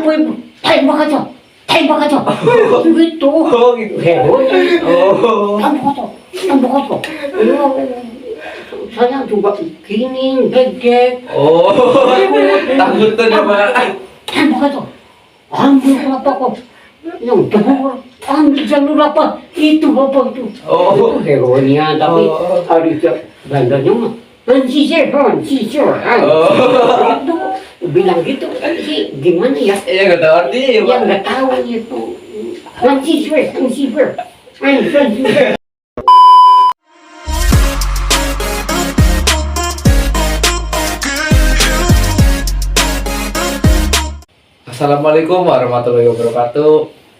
apa ibu? Tembak aja. Gitu. Oh gitu. Hebat. Oh. Tembak aja. Saya juga gini, gede. Oh. Takut tuh dia Pak. Tembak aja. Ambil apa kok? Yang dahulu ambil jalur apa? Itu apa itu? Oh. Itu heronya, tapi Oh. hari bandanya mah sisir. Oh. Itu bilang gitu sih gimana ya? Iya nggak tahu artinya ya Pak. Ya nggak tahu itu. Sisir. Assalamualaikum warahmatullahi wabarakatuh.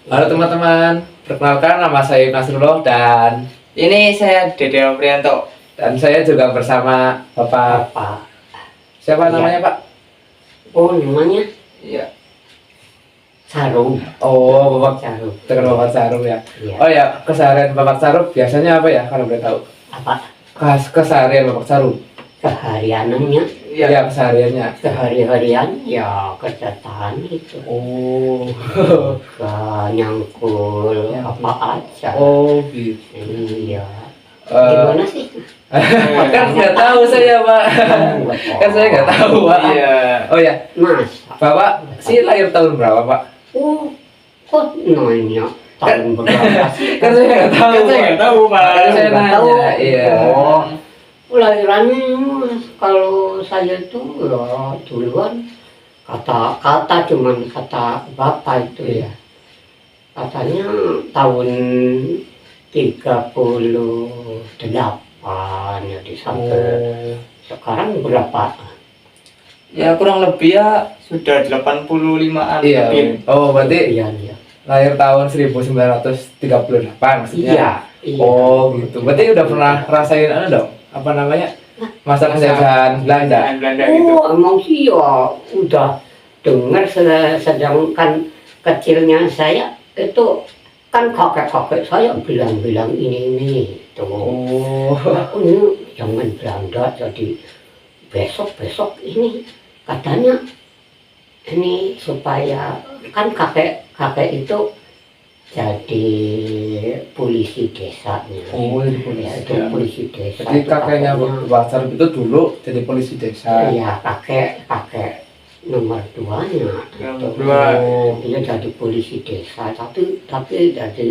Halo teman-teman, perkenalkan nama saya Nasrullah dan Ini saya Dede Noprianto. saya juga bersama Bapak. Apa? Siapa Iya. namanya Pak? Oh namanya Iya. Sarung. Oh Bapak Sarung. terkenal Bapak Sarum ya. Iya. Oh ya, keseharian Bapak Sarum biasanya apa ya kalau boleh tahu? Apa? Keseharian Bapak Sarum. Kehariannya, Iya kesehariannya. sehari-harian ya kerja tani itu. Oh. Nyangkul apa aja. Oh gitu. Iya. Eh, Gimana sih? kan nggak tahu saya Pak. Kan saya nggak tahu Pak. Iya. Oh ya, Mas. Bapak sih lahir tahun berapa Pak? Oh, kok nanya tahun berapa sih? Kan saya nggak tahu. Kan saya nggak tahu, Pak. Kan saya Nggak tahu. nanya. Iya. Oh, lahirannya kalau saya itu ya duluan kata cuman kata bapak itu ya. Katanya tahun 38 ya di sampai Oh. sekarang berapa? Ya kurang lebih ya sudah 85-an Iya. lebih. Oh, berarti Iya, iya. lahir tahun 1938 maksudnya. Iya, iya. Oh, gitu. Berarti udah pernah rasain dong? Apa namanya? Masa penjajahan Belanda. Belanda gitu. Oh, emang sih ya udah dengar sedangkan kecilnya saya itu kan kakek-kakek saya bilang ini itu. Oh. Ini jangan Belanda jadi besok ini katanya ini supaya kan kakek itu jadi polisi desanya. Oh, jadi polisi. Ya, itu polisi desa. Jadi itu kakeknya Bapak Sarum itu dulu jadi polisi desa. iya kakek nomor 2-nya Nomor itu. dua. Oh. Dia jadi polisi desa tapi jadi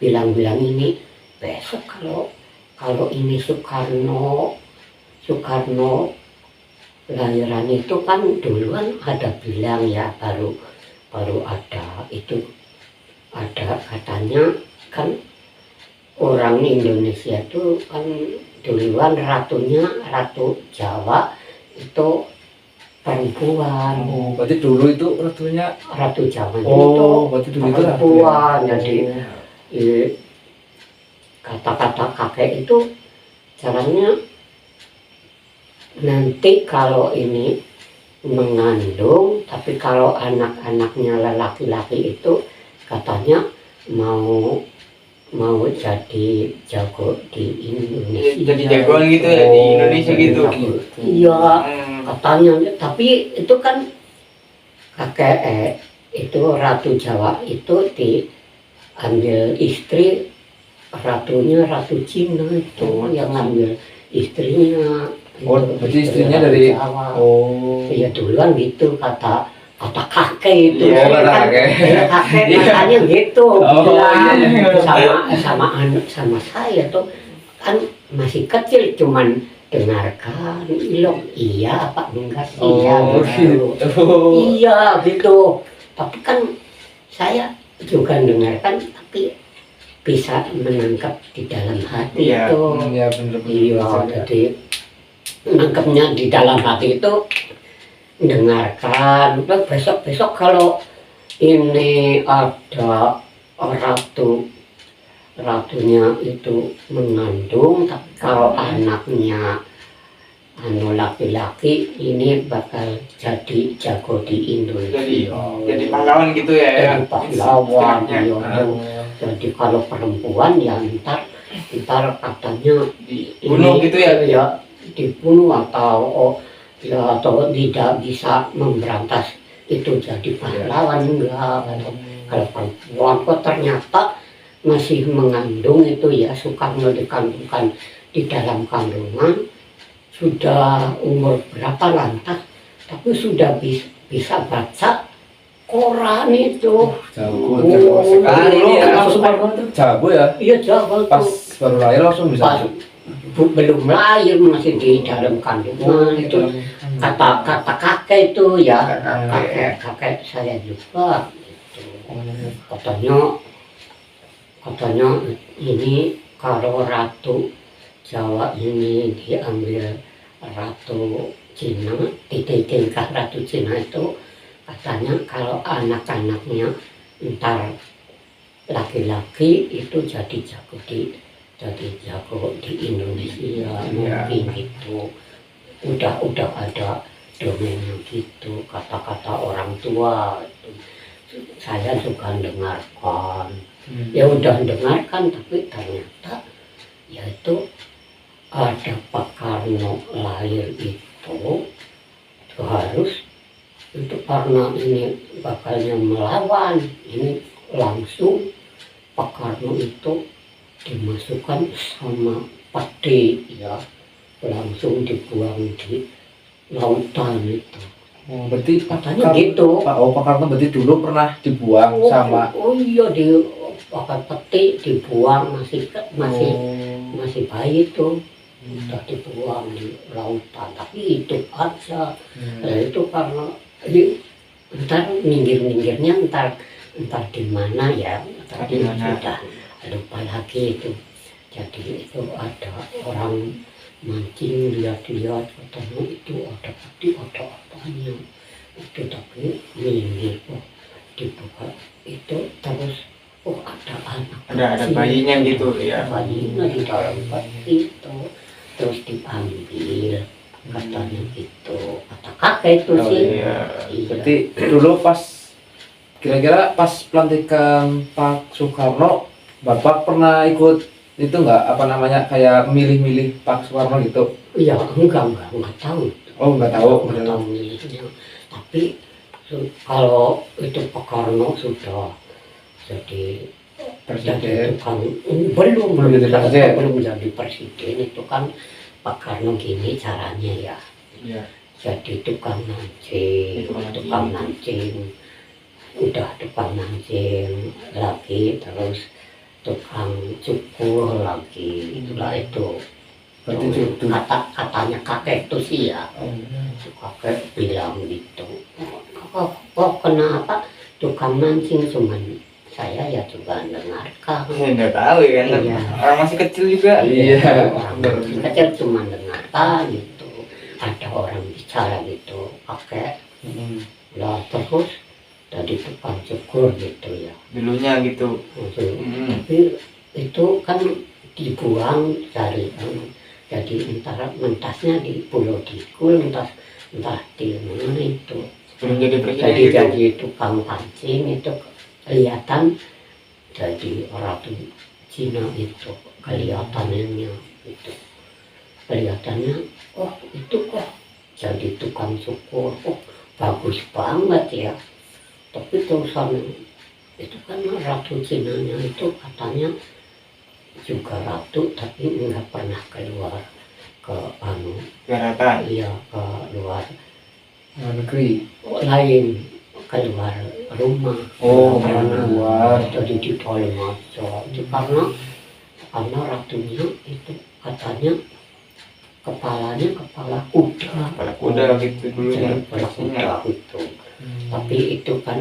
bilang ini besok kalau ini Soekarno lahiran itu kan duluan ada bilang ya baru ada itu ada katanya kan orang Indonesia itu kan duluan Ratu Jawa itu perempuan. Oh, berarti dulu itu ratunya. Ratu Jawa Oh, berarti dulu itu perempuan. ratu ya? Jadi kata-kata kakek itu caranya nanti kalau ini mengandung, tapi kalau anak-anaknya laki-laki itu katanya mau jadi jago di Indonesia. Jadi jagoan gitu ya di Indonesia gitu. Iya, Hmm. katanya. Tapi itu kan kakek itu Ratu Jawa itu diambil istri ratunya Ratu Cina itu yang ngambil istrinya. Oh, Itu berarti istri istrinya Ratu dari. Jawa. Oh. Ya duluan gitu kata kakek itu. Iya, kata Kan kakek. kakek Iya. katanya gitu. Oh, bilang iya. sama saya tuh kan masih kecil cuman dengarkan ilok iya apa enggak sih ya Oh, gitu. gitu. Iya gitu. Tapi kan saya juga dengarkan tapi bisa menangkap di dalam hati Iya. itu. Iya, bener-bener. Iya, jadi nangkepnya di dalam hati itu dengarkan. Besok kalau ini ada ratunya itu mengandung, tapi kalau anaknya laki-laki ini bakal jadi jago di Indonesia. Jadi pahlawan gitu ya. Jadi pahlawan, istilahnya. iya. Jadi kalau perempuan ya ntar katanya Dibunuh gitu ya. Ya dibunuh atau tidak bisa memberantas itu jadi pahlawan enggak. Kalau perempuan kok ternyata masih mengandung itu ya Soekarno dikandungkan di dalam kandungan sudah umur berapa lantas tapi sudah bisa baca koran itu. Jago Oh, sekali dulu ya. kalau Soekarno tuh jago ya. Iya jago Pas tuh. baru lahir langsung bisa. Pas belum lahir masih di dalam kandungan itu kata kakek itu ya kakek saya juga gitu. Katanya ini kalau ratu Jawa ini diambil ratu Cina ditingkah ratu Cina itu katanya kalau anak-anaknya ntar laki-laki itu jadi jago di Indonesia mungkin gitu. Udah ada domainnya gitu kata-kata orang tua itu. Saya juga dengarkan ya udah dengarkan tapi ternyata yaitu ada Pak Karno lahir itu harus itu karena ini bakalnya melawan ini langsung Pak Karno itu dimasukkan sama peti ya langsung dibuang di lautan itu. Oh, berarti Katanya gitu. Pak Karno berarti dulu pernah dibuang sama. Oh iya pakai peti dibuang masih bayi itu udah dibuang di lautan tapi itu aja. Nah, itu karena ntar minggirnya ntar di mana ya tapi sudah lupa lagi itu. Jadi itu ada orang mancing lihat-lihat katanya itu ada peti ada apanya itu tapi minggir dibuka itu terus ada anak Ada bayinya gitu ya. bayinya di dalam peti itu terus diambil katanya gitu kata kakek itu sih. Iya. Berarti dulu pas kira-kira pas pelantikan Pak Soekarno, Bapak pernah ikut itu nggak apa namanya kayak milih-milih Pak Soekarno gitu? Iya enggak tahu. Oh nggak tahu. Nggak tahu milihnya. Tapi kalau itu Pak Karno sudah jadi Presiden. belum jadi presiden itu kan Pak Karno gini caranya ya. Iya. Jadi tukang mancing udah tukang mancing lagi terus tukang cukur lagi itulah itu. Berarti Katanya kakek itu sih ya. Kakek bilang gitu. Kok kenapa tukang mancing cuman saya ya juga dengarkan. Nggak tahu ya kan. Iya. Orang masih kecil juga. Iya. Orang kecil cuma dengarkan gitu. Ada orang bicara gitu kakek. Lah terus jadi tukang cukur gitu ya. Dulunya gitu. Tapi itu kan dibuang dari jadi mentasnya di Pulau Dikul entah di mana itu. Belum jadi presiden Jadi gitu. jadi tukang pancing itu kelihatan jadi ratu Cina itu kelihatannya itu kelihatannya itu kok jadi tukang cukur bagus banget ya tapi terusan itu kan ratu Cinanya itu katanya juga ratu tapi nggak pernah keluar ke Daratan. iya ke luar negeri. lain keluar rumah Keluar. jadi di dalam aja itu karena ratunya itu katanya kepalanya kepala kuda Kepala kuda gitu dulunya. kepala kuda itu tapi itu kan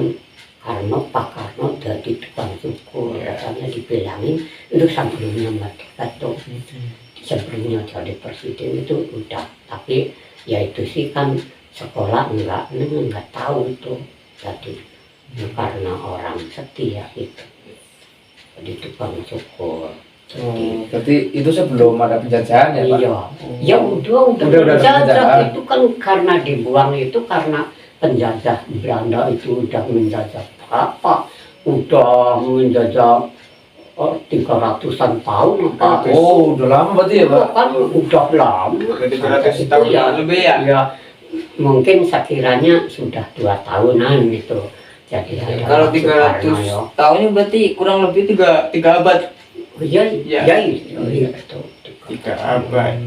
karena Pak Karno jadi tukang cukur katanya dibilangin itu sebelumnya merdeka tuh sebelumnya jadi presiden itu udah tapi ya itu sih kan sekolah enggak tahu itu jadi karena orang setia itu jadi tukang cukur jadi Berarti itu sebelum ada penjajahan ya Pak? iya ya udah penjajah itu kan karena dibuang itu karena penjajah Belanda itu udah menjajah berapa udah menjajah 300-an tahun apa Oh udah lama berarti ya Pak? kan udah lama Berarti 200 Itu tahun ya lebih ya. ya mungkin sekiranya sudah 2 tahunan gitu. Jadi ada Kalau Pak Soekarno, 300 ya. tahunnya berarti kurang lebih tiga abad. Oh, iya, Iya. iya, iya, itu. 3 abad.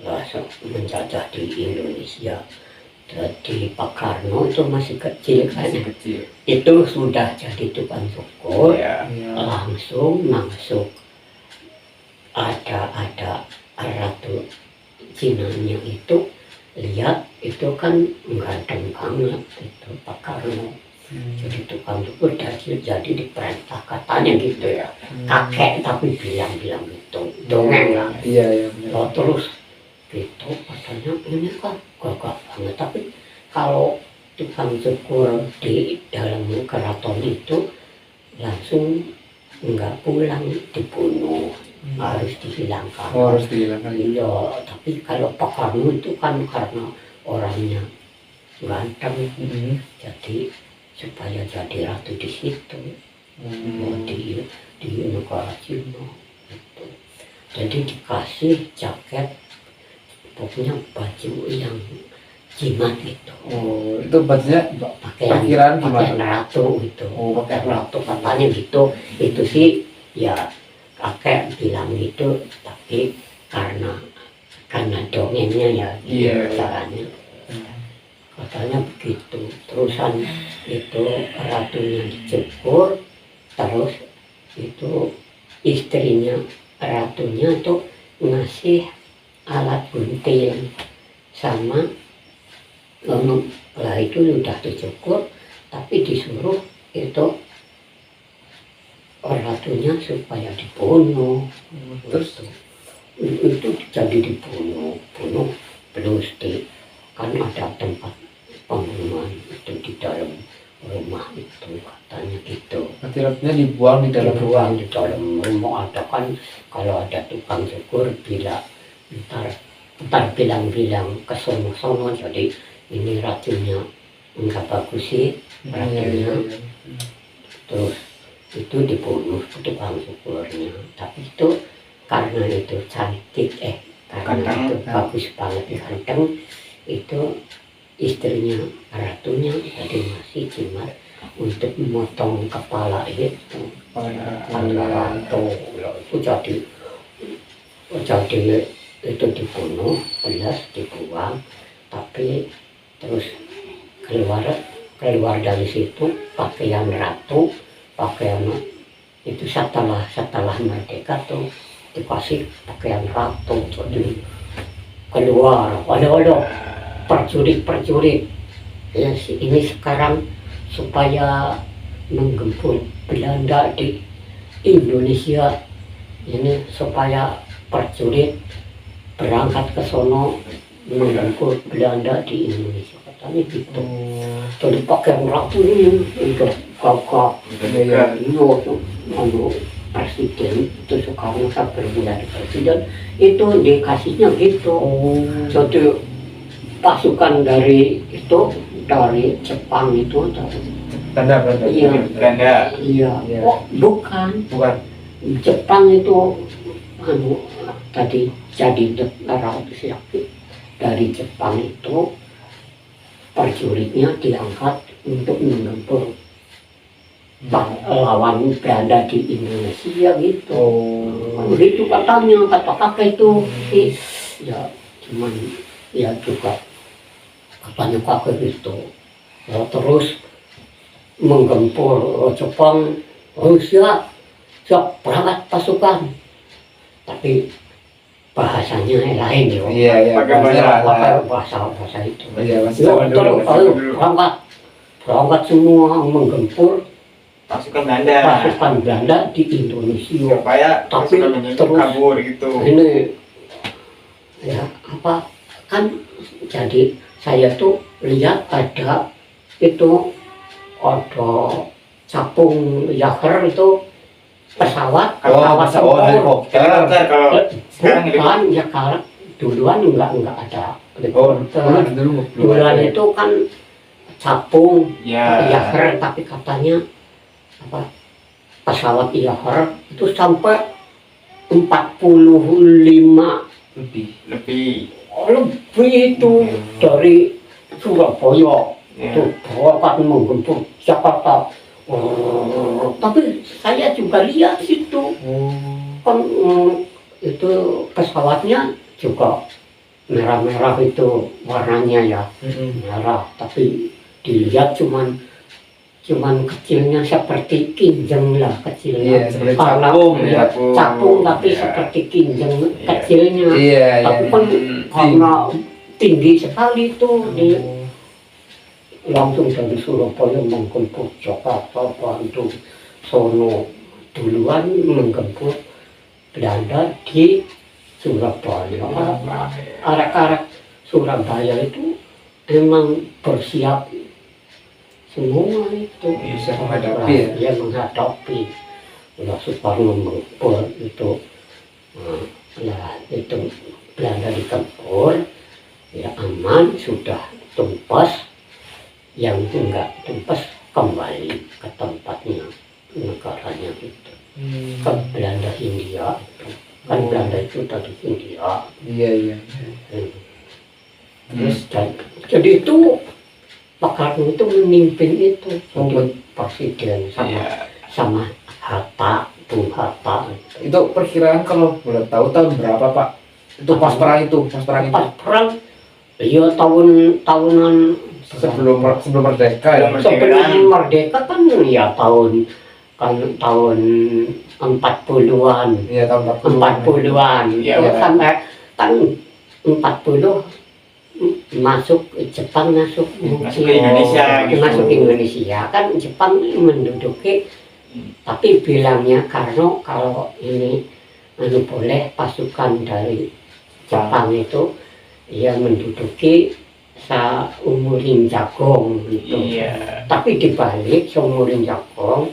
Ya, menjajah di Indonesia. Jadi Pak Karno itu masih kecil kan, Masih kecil. itu sudah jadi tukang cukur, Iya. langsung masuk. Ada ratu Cinanya itu lihat itu kan ganteng banget itu Pak Karno. Jadi tukang cukur jadi diperintah katanya gitu ya, kakek tapi bilang gitu, dongeng lah. Iya, iya benar. Oh, terus gitu katanya ini kan gagah banget, tapi kalau tukang cukur di dalam keraton itu langsung nggak pulang, dibunuh, harus dihilangkan. Oh, harus dihilangkan. Iya, tapi kalau Pak Karno itu kan karena orangnya ganteng, jadi supaya jadi ratu di situ, di negara Cina gitu. Jadi dikasih jaket, pokoknya baju yang jimat itu. Oh, itu bajunya Pakaian Perkiraan gimana? pakaian ratu itu. Oh, Pakaian ratu katanya gitu. Itu sih ya kakek bilang gitu, tapi karena dongengnya ya Iya. caranya. Katanya begitu. Terusan itu ratunya dicukur, terus itu istrinya ratunya tuh ngasih alat gunting sama lah itu udah dicukur, tapi disuruh itu ratunya supaya dibunuh. Terus Itu jadi dibunuh, terus kan ada tempat pembunuhan itu di dalam rumah itu katanya gitu. nanti ratunya dibuang di dalam Dibuang di dalam rumah, ada kan kalau ada tukang cukur bila ntar bilang-bilang ke sono-sono, jadi ini ratunya enggak bagus sih ratunya. Terus itu dibunuh tukang cukurnya, tapi itu karena itu cantik karena Ganteng. itu bagus banget ganteng, itu istrinya ratunya tadi masih jimat untuk memotong kepala itu kepala ratu. Ya, itu jadi itu dibunuh, belas dibuang, tapi terus keluar dari situ pakaian ratu, pakaian itu setelah merdeka tuh dikasih pakaian ratu, jadi keluar ada perjurit ya, ini sekarang supaya menggempur Belanda di Indonesia ini, supaya perjurit berangkat ke sono menggempur Belanda di Indonesia katanya gitu. Jadi pakaian ratu ini udah gagah. Presiden itu Soekarno sampai menjadi presiden itu dikasihnya gitu. Jadi pasukan dari Jepang itu Belanda. iya Belanda. iya. Iya. Oh, bukan Bukan. Jepang itu tadi jadi negara siapa dari Jepang itu prajuritnya diangkat untuk menggempur lawan Belanda di Indonesia gitu. Begitu katanya, kata kakek itu ya cuman ya juga katanya kakek gitu ya, terus menggempur Jepang. Siap berangkat pasukan, tapi bahasanya lain ya. Iya. Pakai bahasa itu. Iya, Ya, terus ayo berangkat semua menggempur pasukan Belanda. pasukan Belanda di Indonesia. Supaya Tapi pasukan Belanda itu terus kabur gitu. ini ya apa kan, jadi saya tuh lihat ada capung Yacher itu pesawat Pesawat helikopter. Helikopter kalau sekarang bukan ya, kalau duluan enggak ada Dulu helikopter. Duluan itu kan capung ya Yacher, tapi katanya pesawat Yacher itu sampai 45 lebih. lebih lebih itu dari Surabaya Ya. itu akan menggempur Jakarta. Tapi saya juga lihat situ kan itu pesawatnya juga merah-merah itu warnanya ya merah, tapi dilihat cuman kecilnya seperti kinjeng lah Iya, kecilnya. seperti Kalau capung ya, ya. capung tapi Ya. seperti kinjeng Iya. kecilnya. Iya, Tapi iya. kan karena tinggi sekali itu langsung dari Surabaya menggempur Jakarta, Bandung, sono duluan menggempur Belanda di Surabaya. Arek-arek Surabaya itu emang bersiap semua itu. Bisa menghadapi ya? Ya menghadapi. Udah Soekarno menggempur itu. Nah, itu Belanda digempur, ya aman, sudah tumpas. Yang enggak tumpas kembali ke tempatnya, negaranya itu. Ke Belanda Hindia itu. Kan Belanda itu tadi Hindia. Iya. Terus jadi itu Pak Karno itu memimpin itu jadi presiden sama Hatta, Bung Hatta. Itu perkiraan kalau boleh tahu tahun berapa Pak? Itu pas perang itu. Pas perang, iya tahunan Sebelum merdeka ya. sebelum merdeka kan ya tahun 40-an. Iya, tahun 40-an. Iya, Itu Pak. sampai kan 40 masuk Jepang masuk Masuk ke Indonesia gitu. masuk ke Indonesia kan Jepang menduduki, tapi bilangnya Karno kalau ini boleh pasukan dari Jepang itu ya menduduki Saumurin Jagong gitu. Iya. Tapi dibalik Saumurin Jagong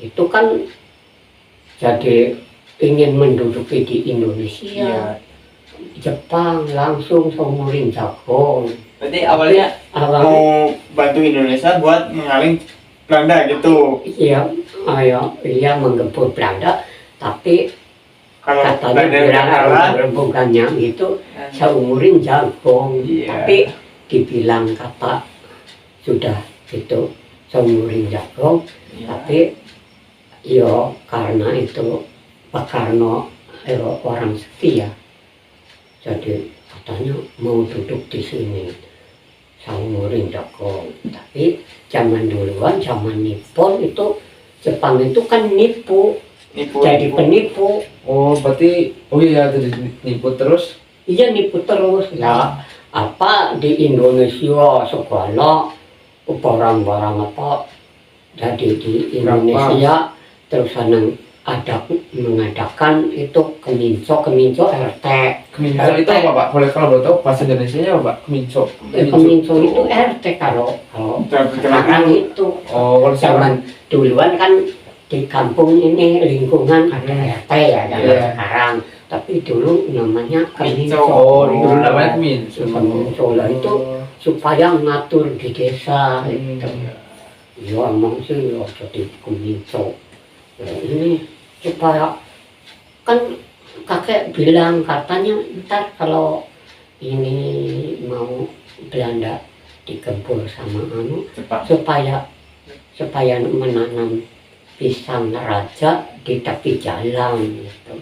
itu kan jadi ingin menduduki di Indonesia. Iya. Jepang langsung Saumurin Jagong. Berarti awalnya mau bantu Indonesia buat mengaling Belanda gitu. Iya, iya menggempur Belanda, tapi Kalau katanya Belanda udah kalah, bukannya gitu Saumurin Jagong. Iya. Tapi dibilang kata sudah itu Saumurin Jagong. iya. Tapi yo karena itu Pak Karno orang setia, jadi katanya mau duduk di sini Saumurin Jagong. Tapi zaman duluan, zaman Nippon itu Jepang itu kan nipu, jadi penipu. Oh, berarti iya itu nipu terus. Iya nipu terus ya. Apa di Indonesia segala barang-barang apa jadi di Indonesia terus mengadakan itu keminco RT. Keminco itu apa Pak? Boleh kalau boleh tahu bahasa Indonesianya apa Pak? Keminco. Keminco itu RT kalau sekarang itu. Oh, kalau Zaman duluan kan di kampung ini lingkungan ada RT ya, dan Iya. sekarang. Tapi dulu namanya keminco. Oh, dulu namanya keminco. Keminco lah itu supaya ngatur di desa itu. Ya emang sih ya, jadi keminco. Ya, ini supaya kan kakek bilang katanya ntar kalau ini mau Belanda digempur sama supaya menanam pisang raja di tepi jalan gitu,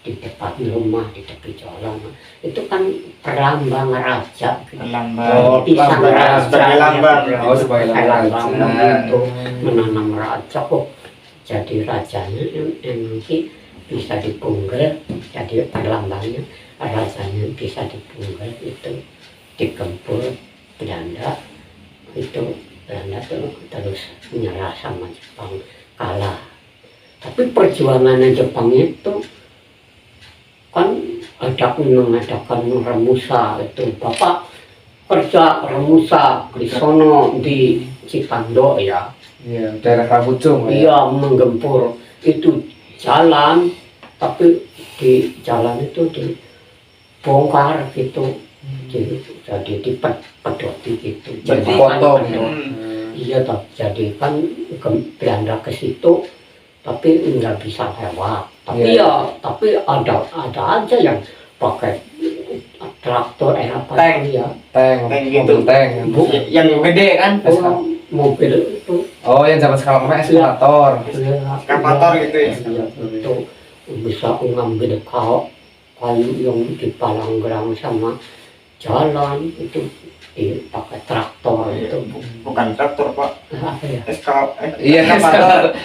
di depan rumah di tepi jalan itu kan perlambang raja gitu. Lambang. Pisang raja Sebagai lambang. Oh, sebagai lambang raja. itu menanam raja kok jadi rajanya emang sih bisa dipunggal, jadi perlambangnya rajanya bisa dipunggal itu digempur Belanda itu. Belanda terus menyerah sama Jepang, kalah. Tapi perjuangan Jepang itu kan mengadakan remusa itu. Bapak kerja remusa di sono di Cipando ya. Iya, daerah Kabucung. Iya, menggempur itu jalan, tapi di jalan itu dibongkar gitu. Jadi dipedoti gitu. Jadi potong. Iya, jadi kan Belanda ke situ, tapi nggak bisa lewat. Tapi Iya. tapi ada aja yang pakai traktor apa Tank. itu ya. Tank gitu. tank. Yang gede kan? Oh, mobil itu Oh, yang zaman sekarang namanya eskavator. Eskavator gitu ya? Iya, itu bisa ngambil kayu yang di Palanggrang sama jalan itu dipakai traktor itu. Bukan traktor pak, Apa ya? Iya,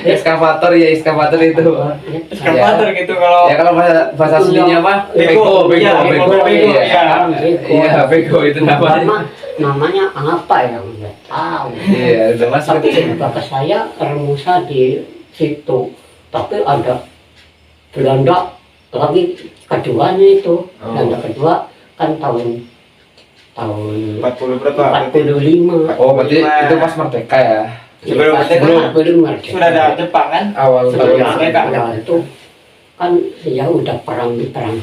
eskavator ya, eskavator itu. Eskavator gitu kalau. Ya kalau bahasa aslinya mah bego, bego, Iya, bego. bego, Iya. Iya, bego itu namanya. Namanya apa ya nggak tahu. Iya, udah masuk Tapi ke bapak saya remusa di situ. Tapi ada Belanda lagi keduanya itu. Belanda kedua kan tahun 40 berapa? 45. Oh, berarti itu pas merdeka ya. Sebelum merdeka. Sebelum merdeka. Sudah ada Jepang kan? Awal Sebelum tahun. merdeka. ya, itu kan ya udah perang Jepang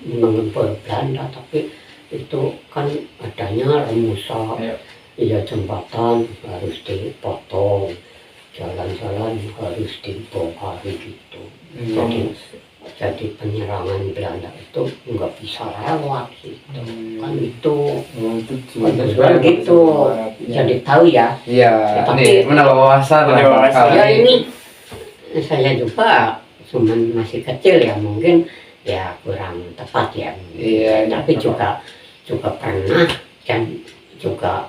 mengempur Belanda, tapi itu kan adanya remusa. Iya. Ya jembatan harus dipotong, jalan-jalan harus dibongkar gitu. Jadi penyerangan Belanda itu nggak bisa lewat gitu. Kan itu kan gitu. Jadi tahu ya. Iya, Tapi- nih menambah wawasan lah. Menambah wawasan. Kami. Ya ini saya juga cuman masih kecil ya, mungkin ya kurang tepat ya. Iya, Tapi juga pernah dan juga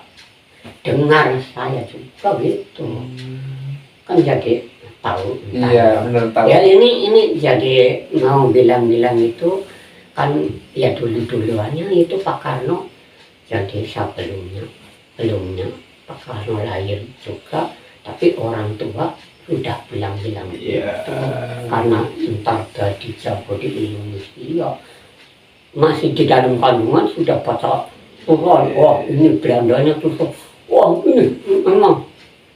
dengar saya juga gitu. Kan jadi tahu. Iya, benar tahu. Ya ini jadi mau bilang-bilang itu kan ya duluannya itu Pak Karno jadi belumnya Pak Karno lahir juga, tapi orang tua sudah bilang-bilang Iya. gitu. Karena entar jadi jago di Indonesia masih di dalam kandungan sudah baca Quran. Wah ini Belandanya tuh, wah ini memang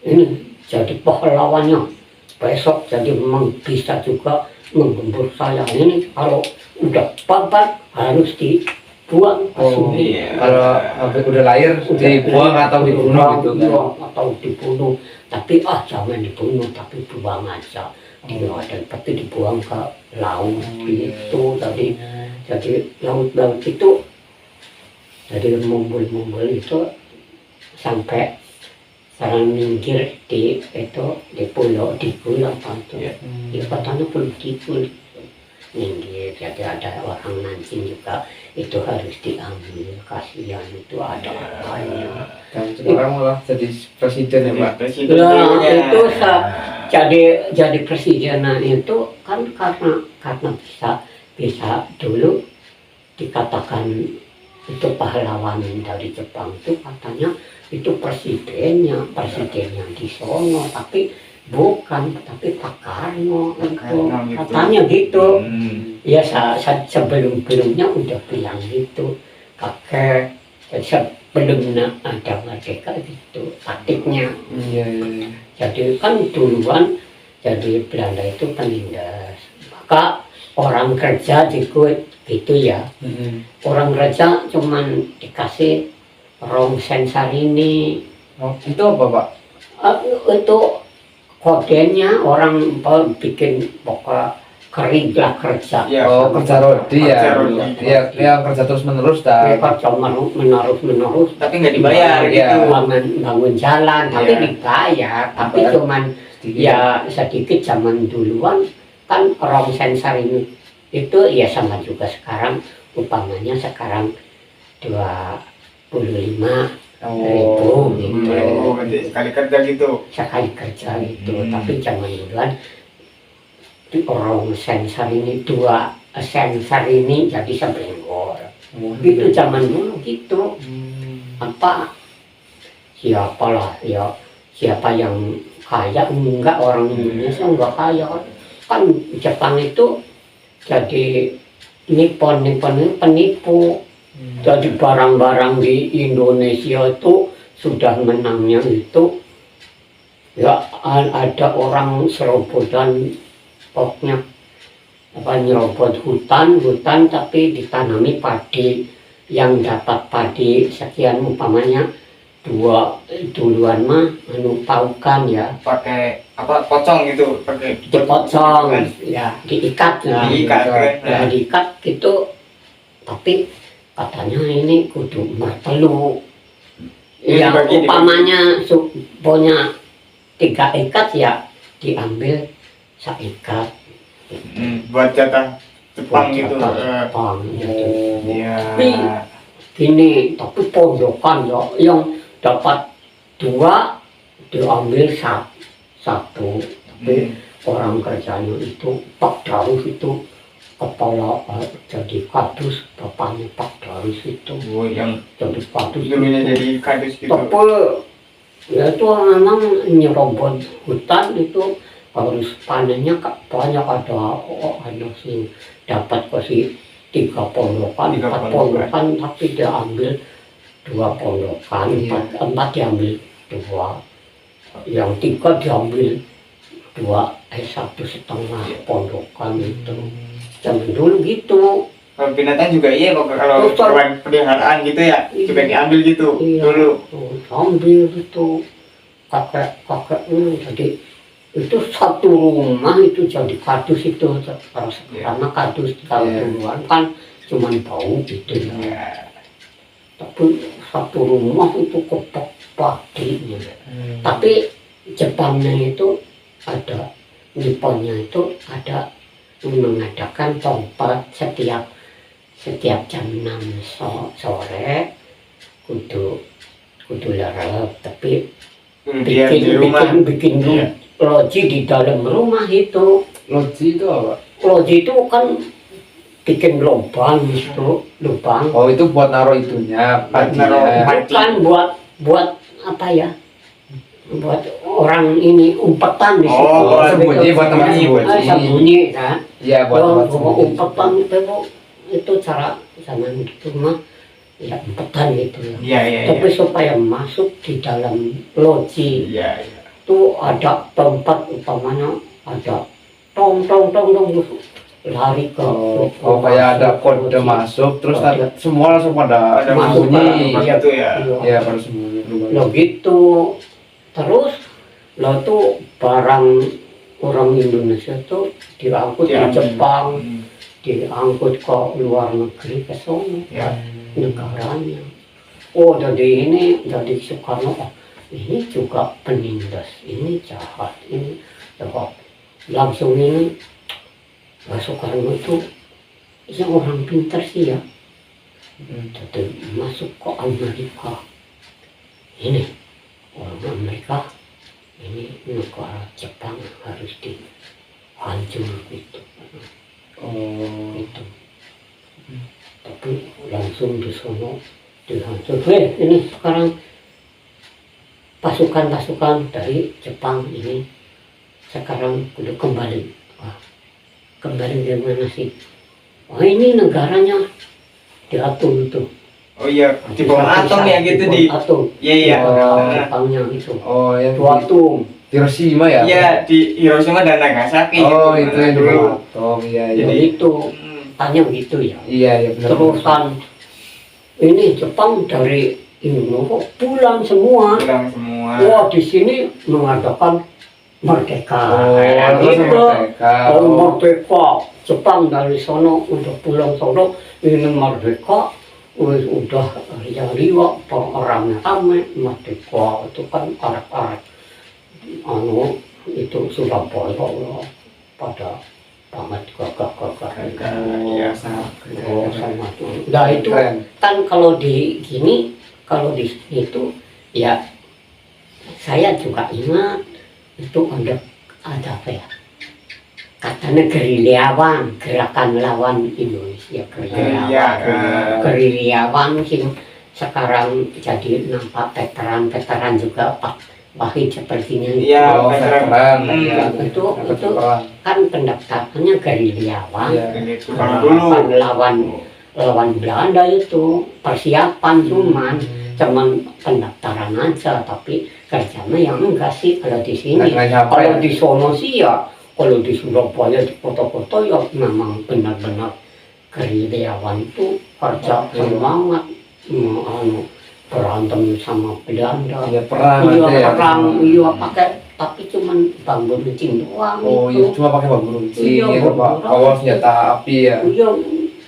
ini jadi pahlawannya. Besok jadi memang bisa juga menggembur saya. Ini kalau udah babat harus dibuang ke Oh, sungai. Iya. kalau udah lahir dibuang atau dibunuh gitu kan. Iya, atau dibunuh. Tapi jangan dibunuh, tapi buang aja. Dan tapi dibuang ke laut gitu. Jadi laut itu jadi mumbul itu sampai sarang minggir di pulau apa itu. Iya. Ya katanya pulau Kidul minggir. Jadi ada orang mancing juga itu harus diambil, kasihan itu ada apanya. Dan sekarang malah jadi presiden ya Pak. Presiden Nah, dulunya. itu jadi presidenan itu kan karena bisa dulu dikatakan itu pahlawan dari Jepang itu katanya itu presidennya di sono, tapi bukan, tapi Pak Karno itu Karno gitu. katanya gitu. Ya Hmm. sebelumnya udah bilang gitu kakek, sebelumnya ada merdeka gitu taktiknya. Iya, iya. Jadi kan duluan jadi Belanda itu penindas, maka orang kerja ikut gitu ya. Orang kerja cuman dikasih rong sensor ini. Oh, itu apa Pak? Itu kodenya orang bikin pokok kerja kerja. Iya. Oh, kerja rodi ya. Kerja rodi. Iya, yang kerja terus menerus dah. Mereka cuma menerus Tapi nggak dibayar Iya. gitu. bangun jalan, tapi Iya. dibayar, tapi Dibayar. cuman Sedikit. ya sedikit. Zaman duluan kan rong sensor ini itu ya sama juga sekarang, umpamanya sekarang 25 ribu gitu. Oh, berarti sekali kerja gitu. Sekali kerja itu. Tapi zaman duluan di rong sensor ini, 2 sensor ini jadi sebenggol gitu zaman dulu gitu. Apa siapa yang kaya? Enggak, orang Indonesia enggak kaya kan. Jepang itu jadi Nippon ini penipu. Jadi barang-barang di Indonesia itu sudah menangnya itu ya ada orang serobotan, pokoknya nyerobot hutan tapi ditanami padi. Yang dapat padi sekian, umpamanya 2 duluan mah paukan ya, Pakai apa? Pocong gitu. Pakai dipotong kan? ya, diikat Diikat, kan? ya, diikat gitu. Tapi katanya ini kudu merpelu. Iya, Ya dibagi, umpamanya punya 3 ikat ya diambil seikat. Buat jatah Jepang gitu. Jepang gitu. Iya. Gini, tapi pondokan ya yang dapat 2 diambil satu. Tapi orang kerjanya itu Pak Darus itu kepala jadi kadus, bapaknya Pak Darus itu Oh, yang jadi kadus. dulunya jadi kadus gitu. Tapi ya itu memang nyerobot hutan itu harus panennya banyak, ada sih dapat kasih 3 pondokan, 4 pondokan, tapi dia ambil 2 pondokan, 4 diambil 2, yang 3 diambil 1,5 pondokan itu. Zaman dulu gitu. Kalau binatang juga iya kok, kalau Terus, hewan peliharaan gitu ya, juga diambil gitu Iya, dulu. ambil gitu kakek jadi itu satu rumah itu jadi kadus itu karena kadus kalau duluan kan cuman bau gitu ya. Tapi satu rumah itu kepok paginya. Tapi Jepangnya itu ada Nipponnya itu ada mengadakan tempat setiap jam 6 sore kudu lerep, tapi Dia di rumah. bikin loji di dalam rumah itu. Loji itu apa? Loji itu kan bikin lubang itu, lubang. Oh, itu buat naruh itunya, pancinya. Bukan buat apa ya? Buat orang ini umpetan di situ. Oh, sembunyi, buat tempat sembunyi. Sembunyi kan. Iya, buat tempat sembunyi. Umpetan itu cara zaman itu mah ya umpetan gitu ya. Iya. Tapi supaya masuk di dalam loji Iya. itu ada tempat, utamanya ada tong lari ke Oh, kayak ada kode masuk, terus semua langsung pada Ada sembunyi. masuk gitu ya. Iya, pada sembunyi. lo gitu. Terus lo tuh barang orang Indonesia tuh diangkut ke Jepang, diangkut ke luar negeri, ke sana Ya. negaranya. Oh, jadi Soekarno, ini juga penindas, ini jahat, ini jahat. Langsung ini Pak Soekarno itu ya orang pintar sih ya. Jadi masuk ke Amerika. Ini orang Amerika, ini negara Jepang harus dihancur gitu. Itu. Tapi langsung di sono dihancur. Ini sekarang pasukan dari Jepang ini sekarang udah kembali. Kembali dari mana sih? Oh, ini negaranya diatur itu. Oh iya, di bom atom ya gitu di. Atom. Iya. Jepangnya itu. Oh, yang Itu atom. Hiroshima ya? Iya, di Hiroshima dan Nagasaki. Oh, gitu. itu yang dulu. dulu. Oh, iya. Jadi itu tanya gitu ya. Iya, benar. Terusan ini Jepang dari Indonesia pulang semua. Pulang semua. Wah, di sini mengadakan merdeka. Terus Gitu. merdeka. Merdeka. Jepang dari sono udah pulang sono, ini merdeka. Udah riwa orangnya ramai merdeka itu kan arak-arak itu Surabaya pada banget gagah-gagah. Iya, Sama tuh. Nah itu Keren. kan kalau di sini itu ya saya juga ingat itu ada apa ya, katanya gerilyawan, gerakan lawan Indonesia, gerilyawan sing sekarang jadi nampak veteran juga Pak Wahid sepertinya itu. Iya, Oh, veteran. Iya, Iya. itu kan pendaftarannya gerilyawan. Iya. Itu kalau dulu. Kan lawan Belanda itu persiapan cuman pendaftaran aja, tapi kerjanya yang enggak sih kalau di sini. Nggak nyampe Kalau ya? di sono sih ya, kalau di Surabaya di kota-kota ya memang benar-benar gerilyawan itu kerja semangat berantem sama Belanda. Iya, perang Iya nanti ya. perang, iya pakai, tapi cuman bambu runcing doang. Oh, itu. iya, cuma pakai bambu runcing. Iya, Itu, Pak. bambu Awal senjata api ya. Iya,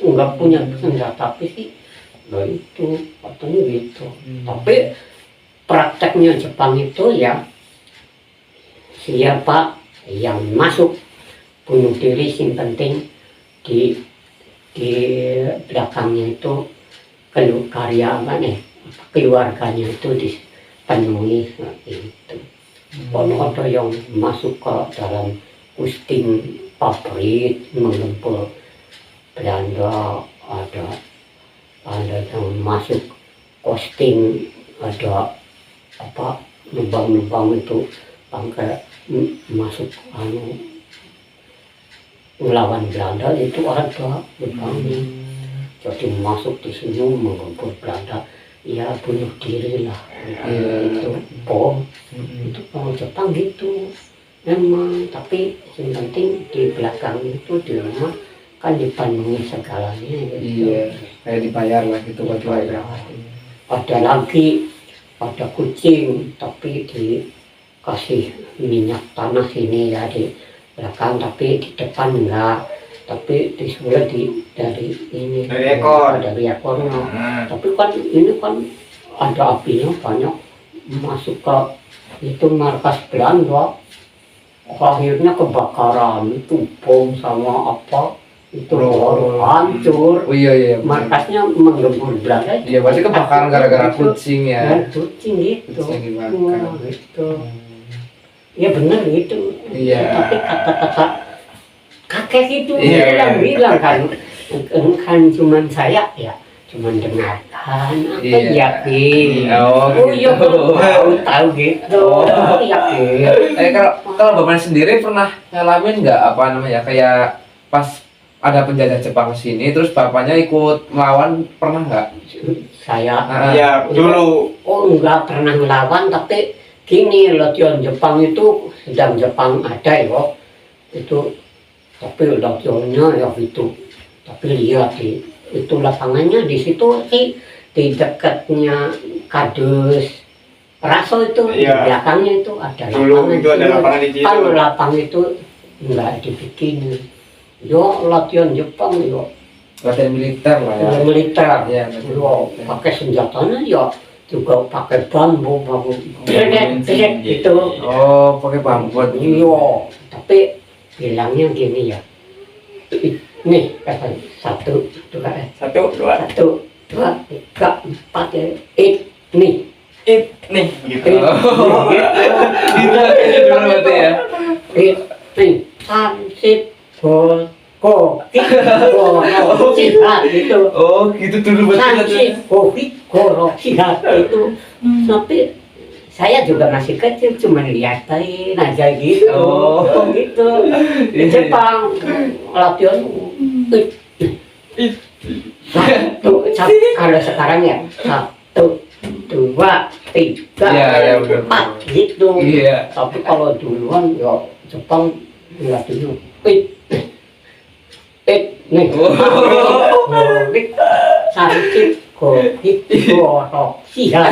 nggak punya senjata api sih. Nah itu katanya gitu. Tapi prakteknya Jepang itu ya siapa yang masuk bunuh diri, yang penting di belakangnya itu keluarganya itu dipenuhi itu. Kalau ada yang masuk ke dalam kusting pabrik mengempel Belanda, ada yang masuk kosting, ada apa lubang-lubang itu bangkai masuk melawan Belanda itu ada lubangnya. Jadi masuk di sini mengempel Belanda, ya bunuh diri lah. Itu bom. Itu kalau Jepang gitu memang, tapi yang penting di belakang itu di rumah kan dipenuhi segalanya gitu. Iya, kayak dibayar lah gitu buat bayar. Ada lagi, ada kucing tapi dikasih minyak tanah sini ya di belakang, tapi di depan enggak, tapi disuruh dari ini Dari ekor. dari ekornya. Tapi kan ini kan ada apinya banyak masuk ke itu markas Belanda, akhirnya kebakaran itu bom sama apa itu hancur. Oh iya, Markasnya menggembur Belanda. Iya, berarti kebakaran gara-gara kucing ya. Kucing gitu. Kucing dibakar. Wah, gitu. Ya benar gitu. Iya. Tapi kata-kata kakek itu Iya. bilang kan cuman saya ya cuman dengarkan apa Iya. yakin. Oh, iya gitu. tahu gitu. Yakin. Kalau Bapak sendiri pernah ngalamin nggak apa namanya kayak pas ada penjajah Jepang ke sini terus bapaknya ikut melawan, pernah nggak? Saya Iya, dulu. enggak pernah melawan, tapi gini latihan Jepang itu sedang Jepang ada ya itu, tapi latihannya ya itu, tapi lihat itu lapangannya di situ sih di dekatnya Kades Raso itu. Iya. Di belakangnya itu ada Dulu itu ada lapangan di situ. Kalau lapang itu enggak dibikin, yo latihan Jepang yo Latihan militer lah ya. militer, Iya, yo pakai senjatanya ya juga pakai bambu Bensin, gitu. Oh, pakai bambu. Iya, tapi bilangnya gini ya, nih kata satu dua Satu, dua, tiga empat ya, nih nih gitu. Gitu dulu berarti ya. nih samsit ko sihat itu. Oh, gitu dulu berarti. Samsit ko sihat itu. Tapi saya juga masih kecil, cuma liatin aja gitu. Oh. Gitu. Di Jepang latihan kalau sekarang ya 1, 2, 3, Iya, benar. 4 gitu. Iya. Tapi kalau duluan ya Jepang latihan nih. Samsit ko sihat.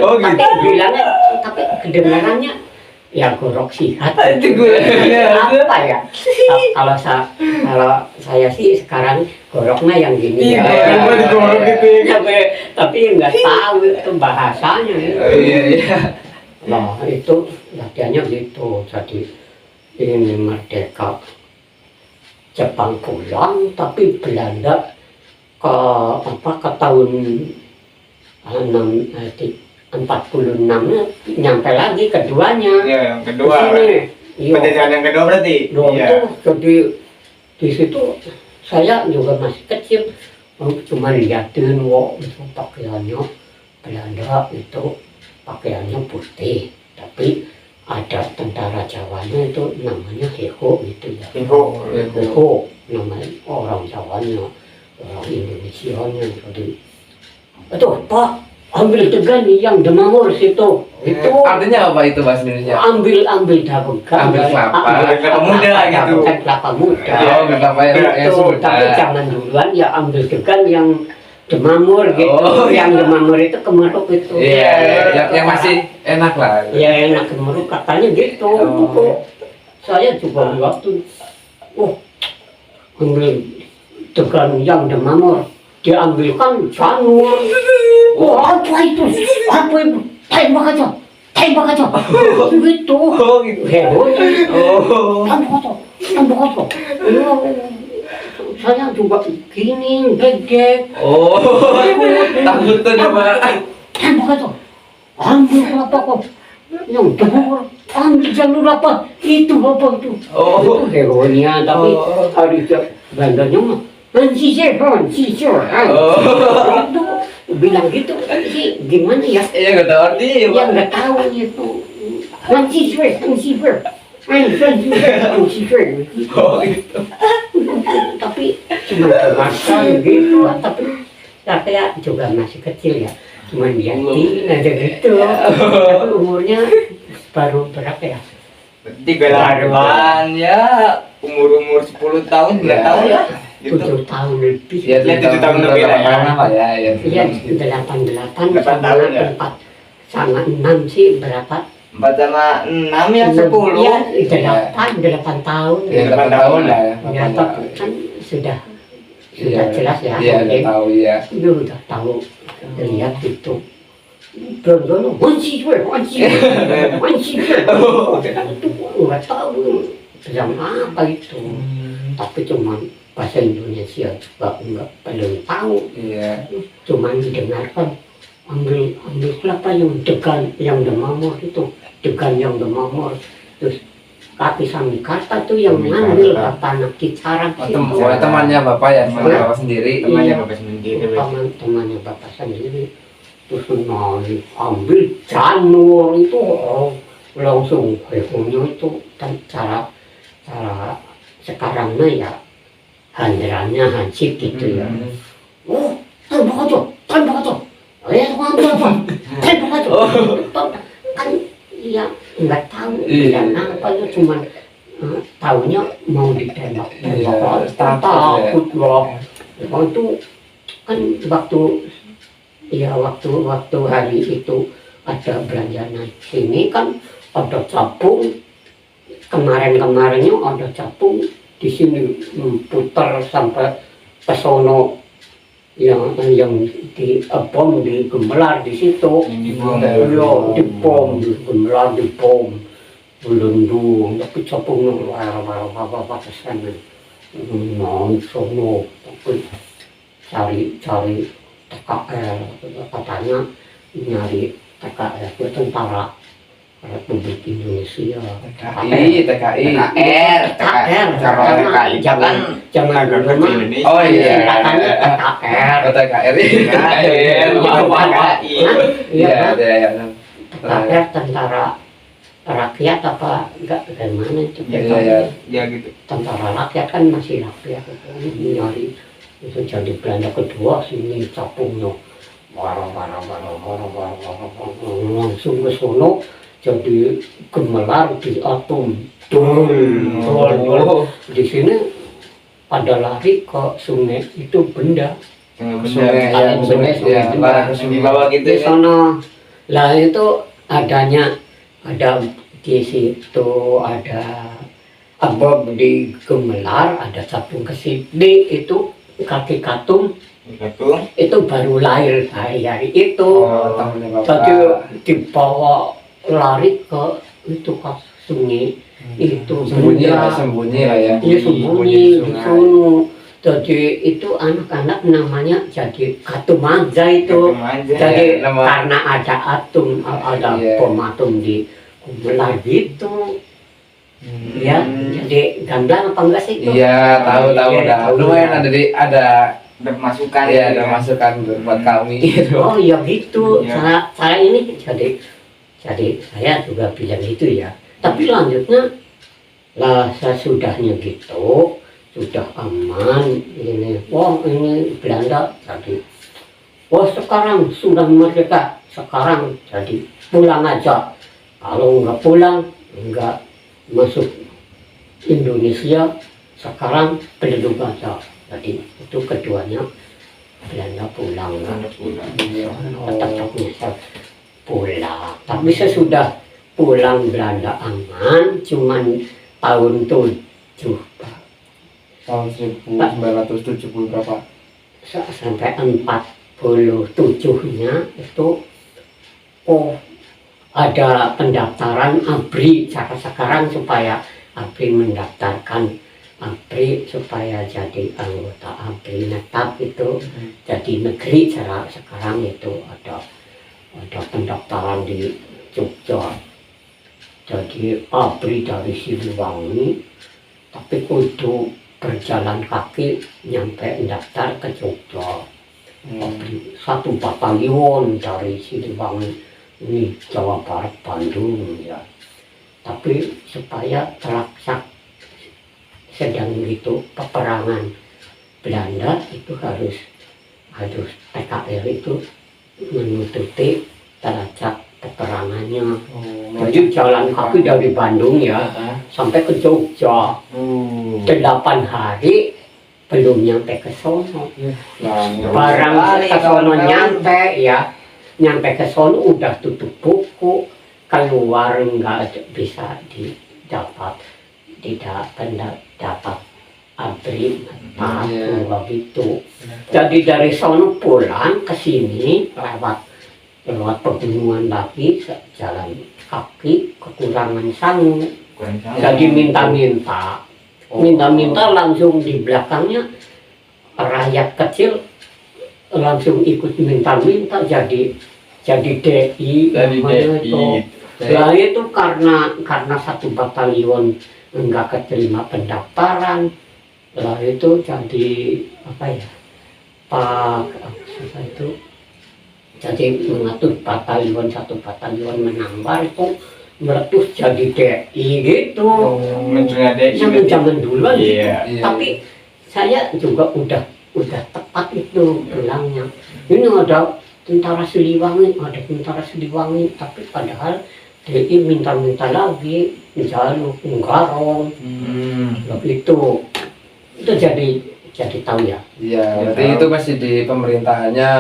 Oh, gitu. Tapi bilangnya, tapi kedengarannya ya gorok sihat. Itu gue. Apa ya? Kalau saya sih sekarang goroknya yang gini ya. Iya, digorok gitu ya. Tapi nggak tahu itu bahasanya. Oh, iya. Nah itu latihannya gitu. Jadi ini merdeka, Jepang pulang, tapi Belanda ke tahun 46 nyampe lagi keduanya. Iya, yang kedua. Di sini. Iya. Penjajahan yang kedua berarti. Loh, Iya. itu jadi di situ saya juga masih kecil, cuma liatin itu pakaiannya Belanda itu pakaiannya putih, tapi ada tentara Jawanya itu namanya Heho gitu ya. Heho namanya orang Jawanya, orang Indonesianya. Jadi itu Pak, ambil tegan yang demamur situ. Itu Artinya apa itu bahasa Indonesia? ambil daun kan, Ambil kelapa. Ambil kelapa muda gitu. kelapa muda. Oh, kelapa yang Itu, sudah. tapi jangan duluan ya ambil degan yang demamur gitu. Oh, Yang demamur itu kemeruk itu. Iya, yang masih enak lah. Ya enak kemeruk katanya gitu. Oh. Itu saya juga waktu ambil degan yang demamur. diambilkan janur. Oh, apa itu? Apa itu? Tembak aja, tembak aja. Gitu. Heronya. Tembak aja. Saya juga gini, gede. Takut tuh dia Pak. Tembak aja. Ambil apa kok? Yang janur, ambil janur apa? Itu apa itu? Itu heronya, tapi hari bandanya mah Hansisir. Itu bilang gitu sih, gimana ya? Iya nggak tahu artinya ya Pak. Yang nggak tahu itu Hansisir. Gitu. Tapi cuma kemasan gitu, tapi saya juga masih kecil ya, cuma liatin aja gitu. Tapi umurnya baru berapa ya? 38 ya, umur 10 tahun, 9 Ya. tahun ya. Gitu. 7 tahun lebih. Ya, 7 tahun lebih lah ya. Apa ya? Iya, 88 8 sama tahun ya? 4 sama 6 sih berapa? 4 sama 6 ya 10. Iya, 8 tahun. Ya, 8 tahun lah ya. Ya, tapi kan sudah jelas ya. Iya, udah tahu ya. Itu udah tahu, lihat itu. Belum Hansisir. Itu nggak tahu bilang apa itu. Tapi cuma bahasa Indonesia juga enggak belum tahu. Iya. Cuma didengarkan ambil kelapa yang degan yang demamor itu, degan yang demamor, terus kaki Samikarta tuh yang ngambil tanah kicaran situ. Temannya Bapak ya, teman Bapak sendiri. Temannya Bapak sendiri. Temannya bapak sendiri, terus ambil janur itu, langsung heronya itu kan cara sekarangnya ya handarannya hansip gitu ya. Oh, tembak aja. Ambil apa? Tembak aja. Kan ya nggak tahu bilang apa ya, cuman tahunya mau ditembak. Takut loh. Itu kan waktu hari itu ada belanja naik sini kan ada capung. Kemarinnya ada capung di sini putar sampai ke sono yang di bom di Gemelar di situ. Di bom Belundung, tapi capungnya apa kesana non sono, tapi cari TKR katanya nyari TKR itu tentara Republik Indonesia. TKR. Jangan dulu mah. Oh iya. Katanya TKR. TKR. Iya. TKR tentara rakyat apa enggak dari mana itu? Iya gitu. Tentara rakyat kan masih rakyat nyari itu jadi Belanda kedua sini capungnya langsung ke sono jadi Gemelar di atom dol. Di sini pada lari ke sungai itu benda sungai di bawah gitu di ya. sana. Lah itu ada di situ ada abab di Gemelar, ada capung ke sini itu kaki katung itu baru lahir hari itu. Tadi dibawa lari ke itu ke sungai itu sembunyi lah ya. Iya sembunyi di sana. Jadi itu anak-anak namanya jadi Katumaja itu. Jadi karena ada atom, ada bom atom di Gemelar gitu. Ya, jadi gamblang apa enggak sih itu? Iya, tahu dah. Lumayan ada masukan. Iya, ada masukan buat kami gitu. Oh iya gitu. Saya ini jadi saya juga bilang gitu ya. Tapi lanjutnya lah sesudahnya gitu sudah aman ini. Wah ini Belanda jadi. Wah sekarang sudah merdeka. Sekarang jadi pulang aja. Kalau nggak pulang nggak masuk Indonesia, sekarang penduduk aja. Jadi itu keduanya Belanda pulang. Tetap pulang. Tapi sesudah pulang Belanda aman, cuman tahun 7 tahun 1970 berapa? sampai 47-nya itu ada pendaftaran ABRI. Cara sekarang supaya ABRI mendaftarkan ABRI supaya jadi anggota ABRI netap itu jadi negeri. Cara sekarang itu ada pendaftaran di Jogja. Jadi ABRI dari Siliwangi, tapi kudu berjalan kaki nyampe daftar ke Jogja. ABRI 1 batalion dari Siliwangi ini Jawa Barat, Bandung ya. Tapi supaya terlaksak sedang itu peperangan Belanda itu harus PKR itu menutupi terlacak peperangannya. Jadi jalan kaki dari Bandung ya sampai ke Jogja. 8 hari belum nyampe ke sono. Barang ke sono nyampe ke sono udah tutup buku, keluar nggak bisa didapat, tidak dapat ABRI begitu. Jadi dari sono pulang ke sini lewat pegunungan lagi, jalan kaki kekurangan sanggup. Jadi minta langsung di belakangnya rakyat kecil langsung ikut minta jadi DI namanya itu. Nah itu karena 1 batalion enggak keterima pendaftaran, lah itu jadi apa ya, itu jadi mengatur satu batalion menambah itu meletus jadi DI gitu. Zaman dulu tapi saya juga udah tepat itu bilangnya. Ini ada tentara Siliwangi, tapi padahal DI minta lagi, jalur Garong, begitu. Itu jadi tahu ya. Iya, berarti itu masih di pemerintahannya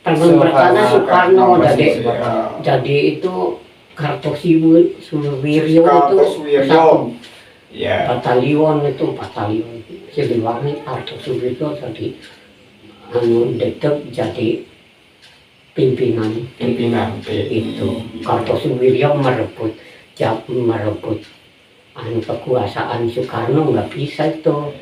Soekarno. Jadi itu Kartosuwiryo itu satu batalion Siliwangi, Kartosuwiryo jadi detek jadi pimpinan itu. Kartosuwiryo merebut kekuasaan Soekarno, nggak bisa itu.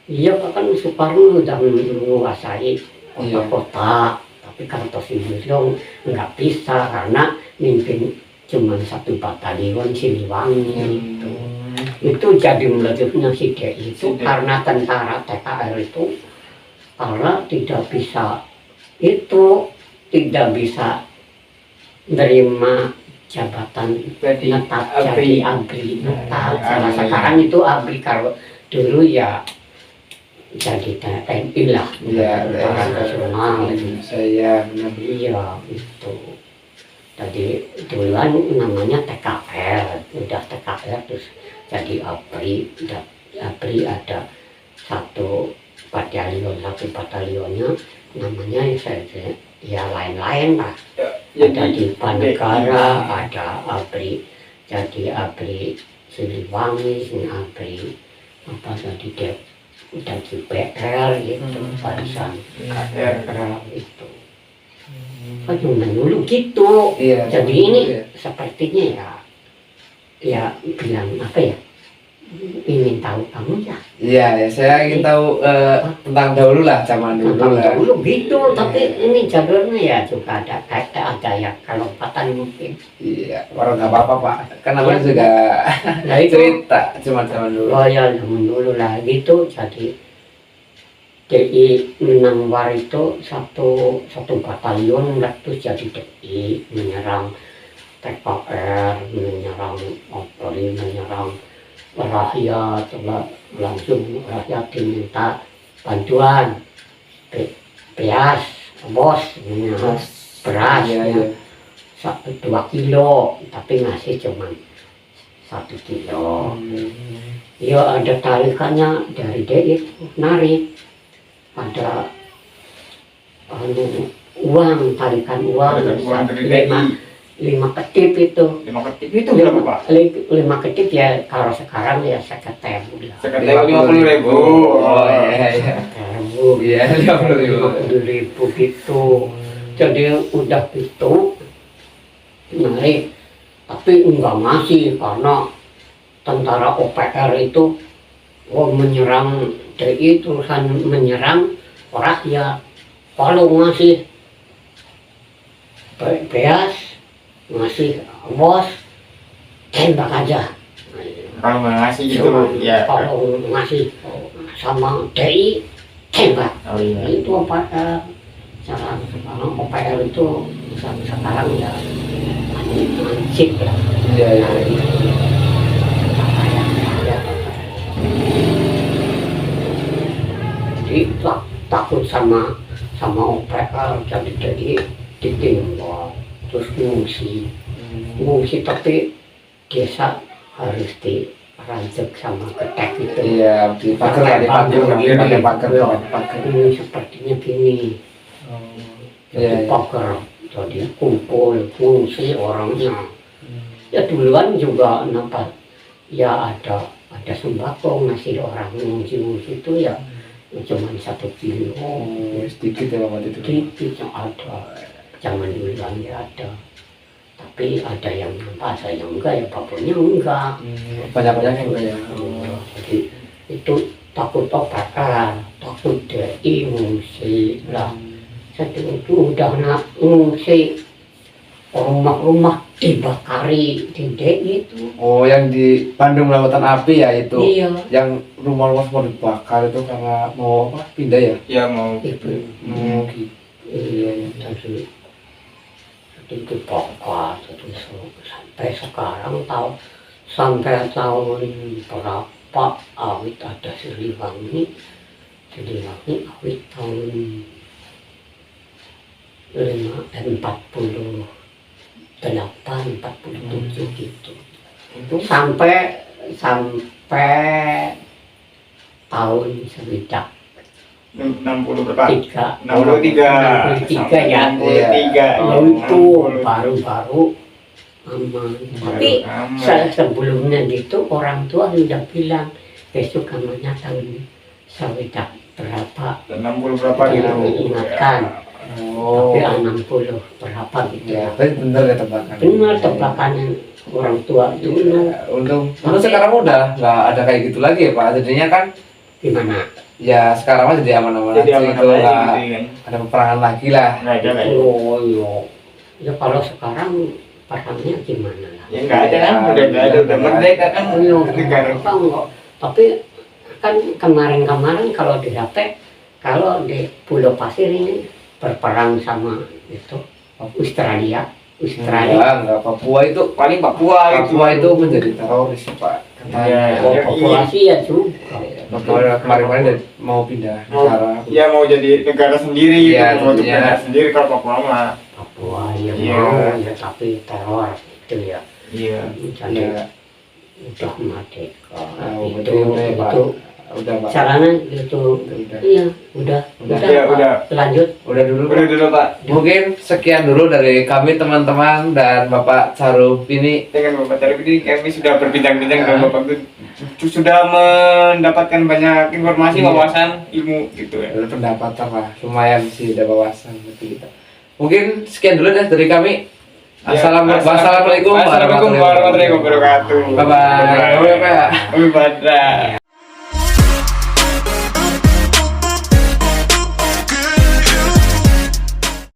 Iya kan Soekarno udah menguasai kota-kota, tapi Kartosuwiryo nggak bisa karena mimpin cuma 1 batalion Siliwangi itu. Itu jadi meledaknya si DI itu karena tentara TKR itu karena tidak bisa menerima jabatan netap jadi ABRI netap. Karena sekarang itu ABRI, kalau dulu ya jadi TNI lah, tentara nasional. Iya itu. Jadi duluan namanya TKR, udah TKR terus jadi ABRI. ABRI ada 1 batalionnya namanya ya lain-lain lah. Ada di Panegara, ada ABRI, jadi ABRI Siliwangi, ABRI apa tadi PR gitu, barisan PR itu. Cuma dulu gitu. Jadi ini sepertinya ya bilang apa ya, ingin tahu kamu ya. Iya, saya ingin tahu tentang dahulu lah, zaman dulu lah. Dahulu gitu, tapi ini jalurnya ya juga ada ya kelompatan mungkin. Iya, orang nggak apa-apa Pak, kan namanya juga cerita cuma zaman dulu. Oh ya, zaman dulu lah gitu. Jadi DI Menangwar itu satu batalion terus jadi DI menyerang TKR, menyerang rakyat, langsung rakyat diminta bantuan beras, beras 2 kilo, tapi ngasih cuma 1 kilo. Ya ada tarikannya dari DI, narik ada tarikan uang 5 ketip itu. 5 ketip itu berapa Pak? 5 ketip ya kalau sekarang ya seketem. Seketem 50.000. Oh iya. 50.000. Iya, 50.000. 50.000 gitu. Jadi udah gitu menarik, tapi enggak ngasih karena tentara OPR itu menyerang DI, terusan menyerang rakyat. Kalau ngasih beas, ngasih bos, tembak aja. Kalau nggak ngasih gitu ya. Kalau ngasih sama DI, tembak. Oh iya. Itu OPR. Sekarang OPR itu sekarang ya ansip lah. Iya, iya. Jadi takut sama OPR, jadi ditinggal terus ngungsi tapi desa harus dirancek sama ketek itu. Iya, di pagar ya, di pagar. Ini sepertinya gini. Jadi Iya, iya. pagar, jadi kumpul ngungsi orangnya. Ya duluan juga nampak ya ada sembako ngasih orang ngungsi itu ya cuma 1 kilo. Sedikit ya waktu itu. Sedikit yang ada, zaman duluan ya ada. Tapi ada yang nampak, saya enggak, ya papunya enggak. Banyak-banyak yang enggak ya. Jadi itu takut OPR, takut DI ngungsi lah. Jadi itu udah nak ngungsi, rumah-rumah dibakari di DI itu. Oh, yang di Bandung Lautan Api ya itu. Iya. Yang rumah-rumah semua dibakar itu karena mau apa? Pindah ya? Ya mau. Itu. Gitu. Iya, jadi itu pokok terus sampai sekarang sampai tahun berapa awit ada Siliwangi awit tahun 47 gitu. Itu sampai tahun sekitar 60 berapa? 63 63 ya. 63 Itu baru-baru aman. Tapi sebelumnya gitu orang tua sudah bilang besok namanya tahun sekitar berapa 60 berapa gitu. Ingatkan. Oh. Tapi 60 berapa gitu. Ya, tapi bener ya tebakan. Benar tebakannya orang tua dulu. Untung sekarang udah nggak ada kayak gitu lagi ya Pak. Jadinya kan Gimana? ya sekarang mah jadi aman-aman Jadi aja aman gitu aja lah. gitu kan. Ada peperangan lagi lah. Nggak ada lah. Oh iya. Ya kalau sekarang perangnya gimana lah? Ya nggak ada kan, udah nggak ada, udah merdeka kan negara. Enggak. Tapi kan kemarin-kemarin kalau di HP, kalau di Pulau Pasir ini berperang sama itu Australia. Enggak, Papua itu Paling Papua itu menjadi teroris Pak. Iya. Oh, populasi ya juga. Papua kemarin mau pindah negara. Ya mau jadi negara sendiri gitu, Iya, mau jadi tentunya. negara sendiri kalau Papua mah. Papua ya Iya. mau ya tapi teror itu ya. Iya. Jadi Ya, udah merdeka. Pak. Itu Udah Pak. caranya gitu. Udah. Iya, udah. Ya, Pak. udah. Lanjut. Udah dulu. Udah dulu Pak. Mungkin sekian dulu dari kami teman-teman dan Bapak Caruf ini. Dengan Bapak Tarif ini kami sudah berbincang-bincang dengan Bapak itu sudah mendapatkan banyak informasi, Iya. wawasan, ilmu gitu ya. Ada pendapatan lah, lumayan sih ada wawasan seperti kita. Mungkin sekian dulu deh dari kami. Ya, Assalamualaikum Assalamualaikum warahmatullahi wabarakatuh. Bye bye. Bye bye.